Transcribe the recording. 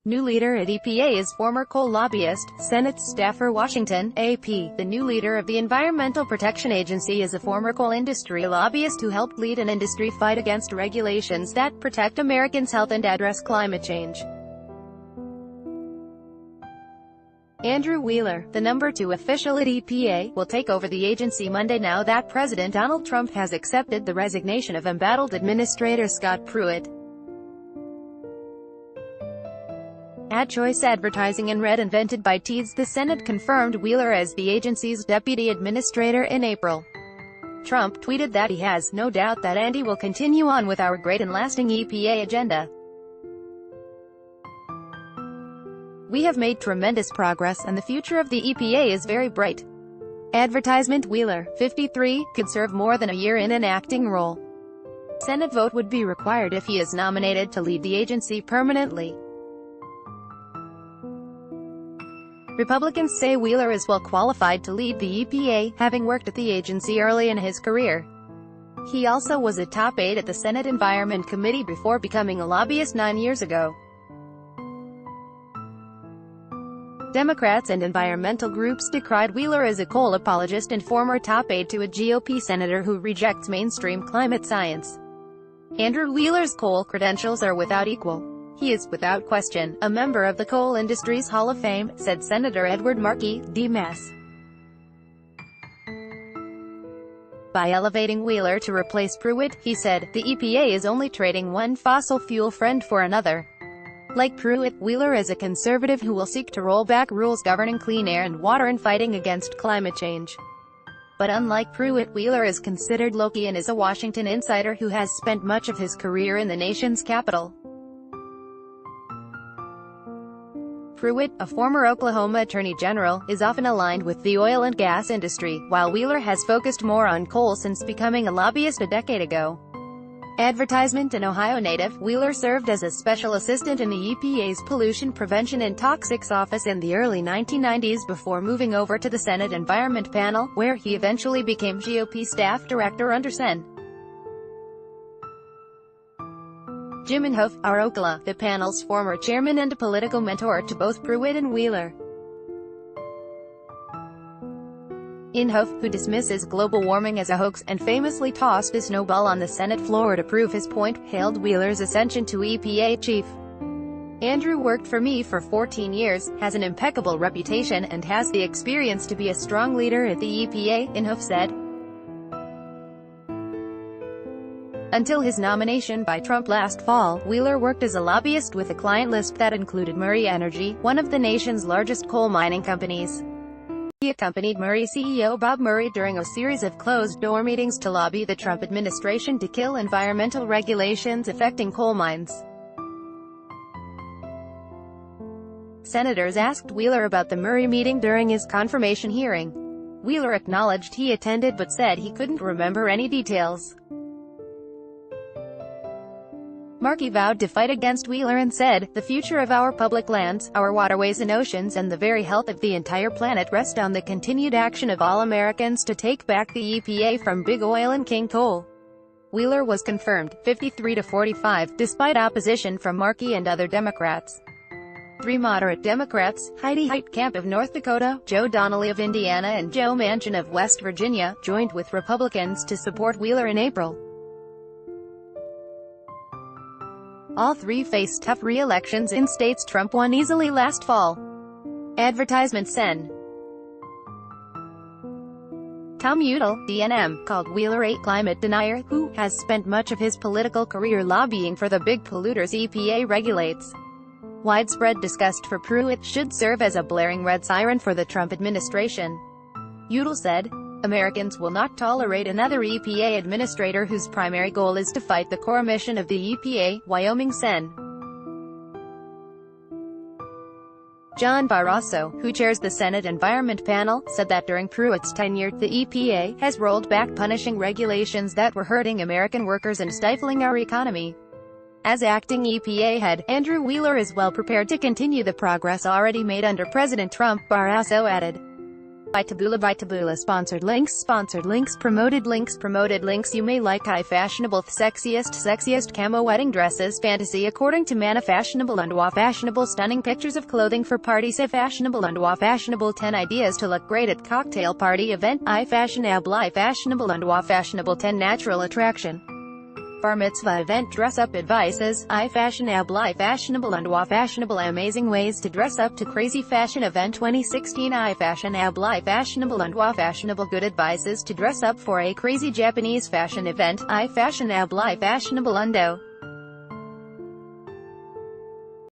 New leader at EPA is former coal lobbyist, Senate staffer Washington, AP. The new leader of the Environmental Protection Agency is a former coal industry lobbyist who helped lead an industry fight against regulations that protect Americans' health and address climate change. Andrew Wheeler, the number 2 official at EPA, will take over the agency Monday now that President Donald Trump has accepted the resignation of embattled Administrator Scott Pruitt. Ad Choice Advertising and Red invented by Teeds. The Senate confirmed Wheeler as the agency's deputy administrator in April. Trump tweeted that he has no doubt that Andy will continue on with our great and lasting EPA agenda. We have made tremendous progress and the future of the EPA is very bright. Advertisement. Wheeler, 53, could serve more than a year in an acting role. Senate vote would be required if he is nominated to lead the agency permanently. Republicans say Wheeler is well qualified to lead the EPA, having worked at the agency early in his career. He also was a top aide at the Senate Environment Committee before becoming a lobbyist 9 years ago. Democrats and environmental groups decried Wheeler as a coal apologist and former top aide to a GOP senator who rejects mainstream climate science. Andrew Wheeler's coal credentials are without equal. He is, without question, a member of the Coal Industries Hall of Fame, said Senator Edward Markey, D-Mass. By elevating Wheeler to replace Pruitt, he said, the EPA is only trading one fossil fuel friend for another. Like Pruitt, Wheeler is a conservative who will seek to roll back rules governing clean air and water and fighting against climate change. But unlike Pruitt, Wheeler is considered low-key and is a Washington insider who has spent much of his career in the nation's capital. Pruitt, a former Oklahoma Attorney General, is often aligned with the oil and gas industry, while Wheeler has focused more on coal since becoming a lobbyist a decade ago. Advertisement. An Ohio native, Wheeler served as a special assistant in the EPA's Pollution Prevention and Toxics Office in the early 1990s before moving over to the Senate Environment Panel, where he eventually became GOP staff director under Sen. Jim Inhofe, Oklahoma, the panel's former chairman and a political mentor to both Pruitt and Wheeler. Inhofe, who dismisses global warming as a hoax, and famously tossed a snowball on the Senate floor to prove his point, hailed Wheeler's ascension to EPA chief. Andrew worked for me for 14 years, has an impeccable reputation, and has the experience to be a strong leader at the EPA, Inhofe said. Until his nomination by Trump last fall, Wheeler worked as a lobbyist with a client list that included Murray Energy, one of the nation's largest coal mining companies. He accompanied Murray CEO Bob Murray during a series of closed-door meetings to lobby the Trump administration to kill environmental regulations affecting coal mines. Senators asked Wheeler about the Murray meeting during his confirmation hearing. Wheeler acknowledged he attended but said he couldn't remember any details. Markey vowed to fight against Wheeler and said, the future of our public lands, our waterways and oceans and the very health of the entire planet rest on the continued action of all Americans to take back the EPA from big oil and king coal. Wheeler was confirmed, 53-45, despite opposition from Markey and other Democrats. 3 moderate Democrats, Heidi Heitkamp of North Dakota, Joe Donnelly of Indiana and Joe Manchin of West Virginia, joined with Republicans to support Wheeler in April. All 3 face tough re-elections in states Trump won easily last fall. Advertisement. Sen. Tom Udall, DNM, called Wheeler a climate denier, who has spent much of his political career lobbying for the big polluters EPA regulates. Widespread disgust for Pruitt should serve as a blaring red siren for the Trump administration. Udall said, Americans will not tolerate another EPA administrator whose primary goal is to fight the core mission of the EPA, Wyoming. Sen. John Barrasso, who chairs the Senate Environment Panel, said that during Pruitt's tenure, the EPA has rolled back punishing regulations that were hurting American workers and stifling our economy. As acting EPA head, Andrew Wheeler is well prepared to continue the progress already made under President Trump, Barrasso added. by Taboola sponsored links promoted links you may like high fashionable sexiest camo wedding dresses fantasy according to Mana fashionable and wa fashionable stunning pictures of clothing for parties a fashionable and wa fashionable 10 ideas to look great at cocktail party event I fashionable and wa fashionable 10 natural attraction bar mitzvah event dress-up advices, I fashionable and wa fashionable amazing ways to dress up to crazy fashion event 2016 I fashionable and wa fashionable good advices to dress up for a crazy Japanese fashion event, I fashionable undo.